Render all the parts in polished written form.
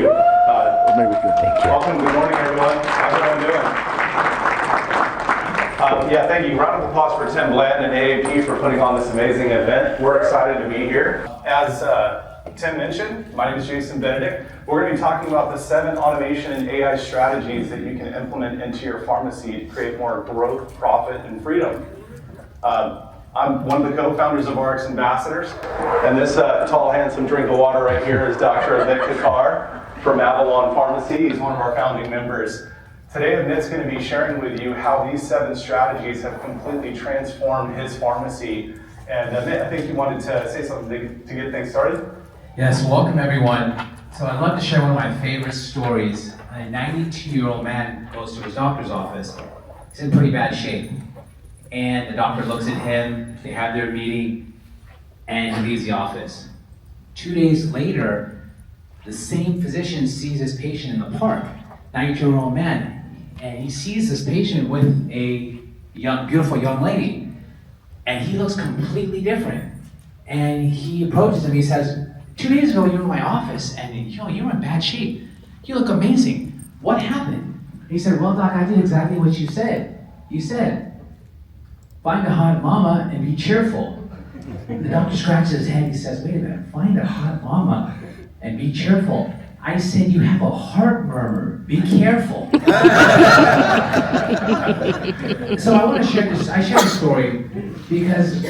you. Maybe we could. Thank you. Welcome. Good morning, everyone. How's everyone doing? Yeah, thank you. Round of applause for Tim Bland and AAP for putting on this amazing event. We're excited to be here. As Tim mentioned, my name is Jason Benedict. We're going to be talking about the 7 automation and AI strategies that you can implement into your pharmacy to create more growth, profit, and freedom. I'm one of the co-founders of RX Ambassadors, and this tall, handsome drink of water right here is Dr. Amit Kakar from Avalon Pharmacy. He's one of our founding members. Today, Amit's going to be sharing with you how these 7 strategies have completely transformed his pharmacy. And Amit, I think you wanted to say something to get things started? Yes, welcome everyone. So I'd love to share one of my favorite stories. A 92-year-old man goes to his doctor's office. He's in pretty bad shape. And the doctor looks at him, they have their meeting, and he leaves the office. 2 days later, the same physician sees his patient in the park, 92-year-old man, and he sees this patient with a beautiful young lady, and he looks completely different. And he approaches him, he says, 2 days ago you were in my office, and you were in bad shape. You look amazing. What happened? He said, well, doc, I did exactly what you said. You said, find a hot mama and be cheerful. The doctor scratches his head, he says, wait a minute, find a hot mama and be cheerful. I said you have a heart murmur, be careful. So I want to share this, I share this story because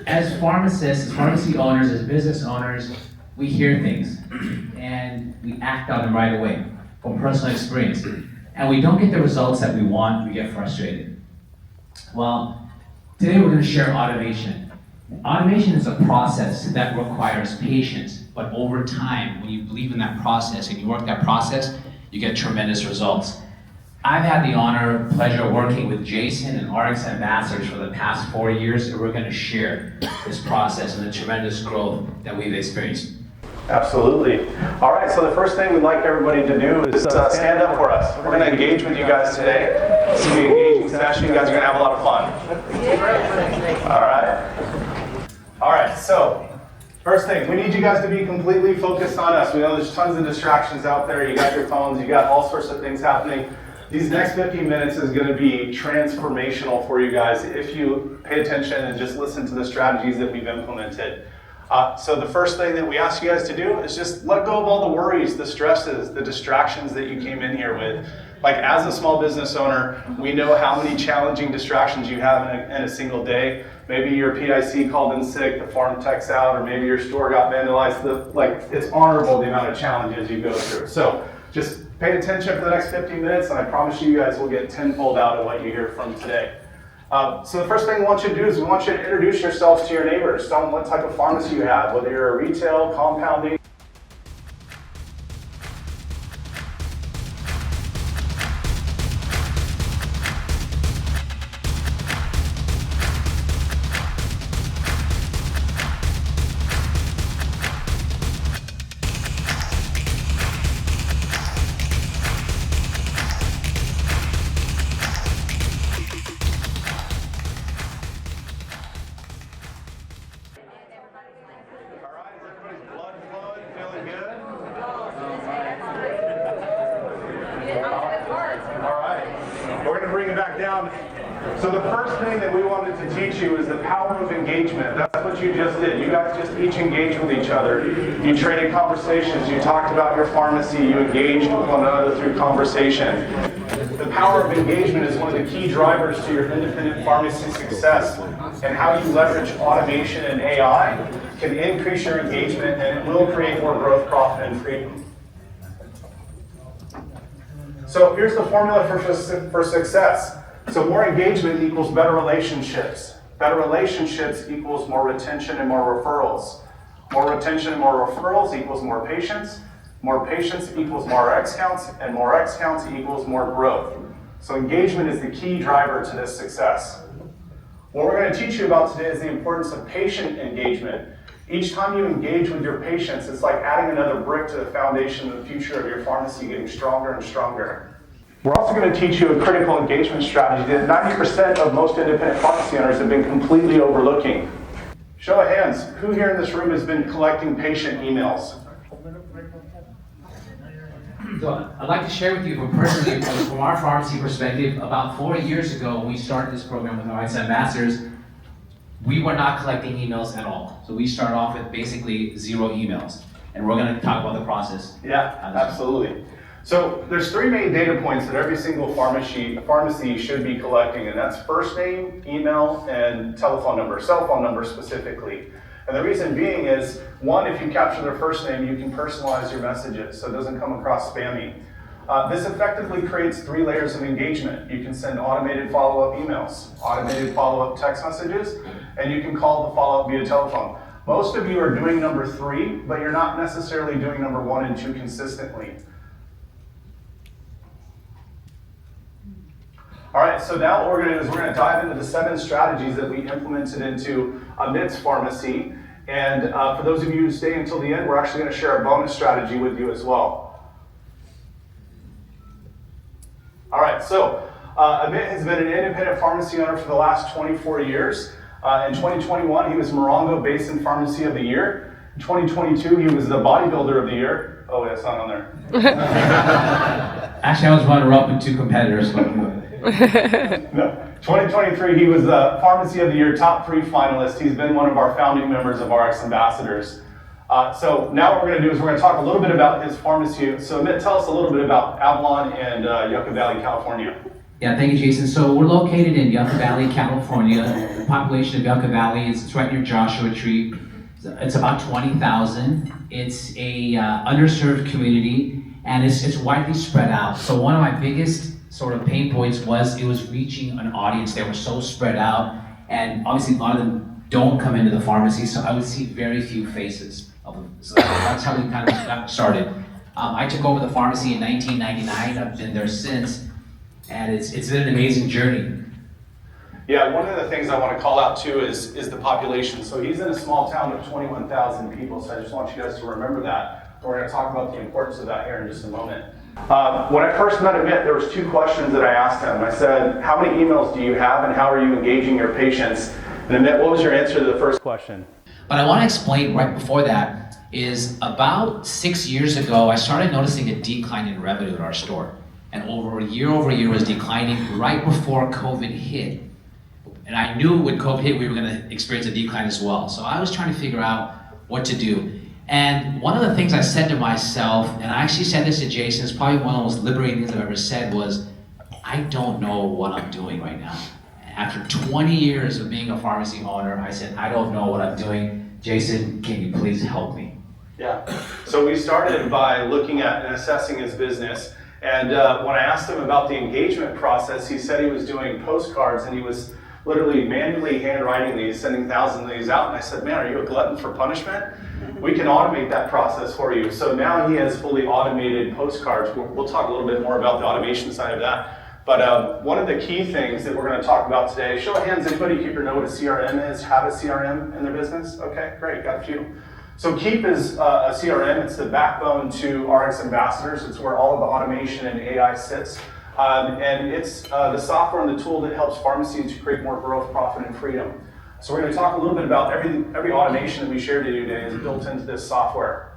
as pharmacists, as pharmacy owners, as business owners, we hear things and we act on them right away from personal experience. And we don't get the results that we want, we get frustrated. Well, today we're going to share automation. Automation is a process that requires patience, but over time, when you believe in that process and you work that process, you get tremendous results. I've had the honor, pleasure of working with Jason and RX Ambassadors for the past 4 years, and we're going to share this process and the tremendous growth that we've experienced. Absolutely. All right, so the first thing we'd like everybody to do is stand up for us. We're going to engage with you guys today. It's going to be an engaging session. You guys are going to have a lot of fun. All right, so first thing, we need you guys to be completely focused on us. We know there's tons of distractions out there. You got your phones, you got all sorts of things happening. These next 15 minutes is going to be transformational for you guys if you pay attention and just listen to the strategies that we've implemented. So the first thing that we ask you guys to do is just let go of all the worries, the stresses, the distractions that you came in here with. Like as a small business owner, we know how many challenging distractions you have in a single day. Maybe your PIC called in sick, the farm tech's out, or maybe your store got vandalized. It's honorable the amount of challenges you go through. So just pay attention for the next 15 minutes, and I promise you guys will get tenfold out of what you hear from today. So the first thing we want you to do is we want you to introduce yourselves to your neighbors. Tell them what type of pharmacy you have, whether you're a retail, compounding. So the first thing that we wanted to teach you is the power of engagement. That's what you just did. You guys just each engaged with each other. You traded conversations. You talked about your pharmacy. You engaged with one another through conversation. The power of engagement is one of the key drivers to your independent pharmacy success. And how you leverage automation and AI can increase your engagement, and it will create more growth, profit, and freedom. So here's the formula for success. So more engagement equals better relationships. Better relationships equals more retention and more referrals. More retention and more referrals equals more patients. More patients equals more X counts, and more X counts equals more growth. So engagement is the key driver to this success. What we're going to teach you about today is the importance of patient engagement. Each time you engage with your patients, it's like adding another brick to the foundation of the future of your pharmacy, getting stronger and stronger. We're also going to teach you a critical engagement strategy that 90% of most independent pharmacy owners have been completely overlooking. Show of hands, who here in this room has been collecting patient emails? So I'd like to share with you from our pharmacy perspective, about 4 years ago, when we started this program with our ambassadors, we were not collecting emails at all. So we started off with basically 0 emails. And we're gonna talk about the process. Yeah, absolutely. So there's 3 main data points that every single pharmacy should be collecting, and that's first name, email, and telephone number, cell phone number specifically. And the reason being is, 1, if you capture their first name, you can personalize your messages so it doesn't come across spammy. This effectively creates 3 layers of engagement. You can send automated follow-up emails, automated follow-up text messages, and you can call the follow-up via telephone. Most of you are doing number 3, but you're not necessarily doing number 1 and 2 consistently. All right, so now what we're gonna do is we're gonna dive into the 7 strategies that we implemented into Amit's pharmacy. And for those of you who stay until the end, we're actually gonna share a bonus strategy with you as well. All right, so Amit has been an independent pharmacy owner for the last 24 years. In 2021, he was Morongo Basin Pharmacy of the Year. In 2022, he was the Bodybuilder of the Year. Oh, that's not on there. Actually, I was runner-up with 2 competitors, but No. 2023, he was the Pharmacy of the Year top 3 finalist. He's been one of our founding members of RX Ambassadors. So now what we're going to do is we're going to talk a little bit about his pharmacy. So Amit, tell us a little bit about Avalon and Yucca Valley, California. yeah, thank you, Jason. So we're located in Yucca Valley, California. The population of Yucca Valley is right near Joshua Tree. It's about 20,000. It's a underserved community, and it's widely spread out. So one of my biggest sort of pain points was it was reaching an audience. They were so spread out, and obviously a lot of them don't come into the pharmacy, so I would see very few faces of them. So that's how we kind of got started. I took over the pharmacy in 1999. I've been there since, and it's been an amazing journey. Yeah, one of the things I want to call out too is the population. So he's in a small town of 21,000 people, so I just want you guys to remember that. We're going to talk about the importance of that here in just a moment. When I first met Amit, there was 2 questions that I asked him. I said, how many emails do you have and how are you engaging your patients? And Amit, what was your answer to the first question? But I want to explain right before that is about 6 years ago, I started noticing a decline in revenue at our store. And over year was declining right before COVID hit. And I knew when COVID hit, we were going to experience a decline as well. So I was trying to figure out what to do. And one of the things I said to myself, and I actually said this to Jason, it's probably one of the most liberating things I've ever said, was, I don't know what I'm doing right now. After 20 years of being a pharmacy owner, I said, I don't know what I'm doing. Jason, can you please help me? Yeah, so we started by looking at and assessing his business. And when I asked him about the engagement process, he said he was doing postcards and he was literally manually handwriting these, sending thousands of these out. And I said, man, are you a glutton for punishment? We can automate that process for you. So now he has fully automated postcards. We'll talk a little bit more about the automation side of that. But one of the key things that we're going to talk about today, show of hands, anybody keeper know what a CRM is, have a CRM in their business? Okay, great, got a few. So Keep is a CRM. It's the backbone to RX Ambassadors. It's where all of the automation and AI sits. And it's the software and the tool that helps pharmacies to create more growth, profit, and freedom. So we're going to talk a little bit about every automation that we share today is built into this software.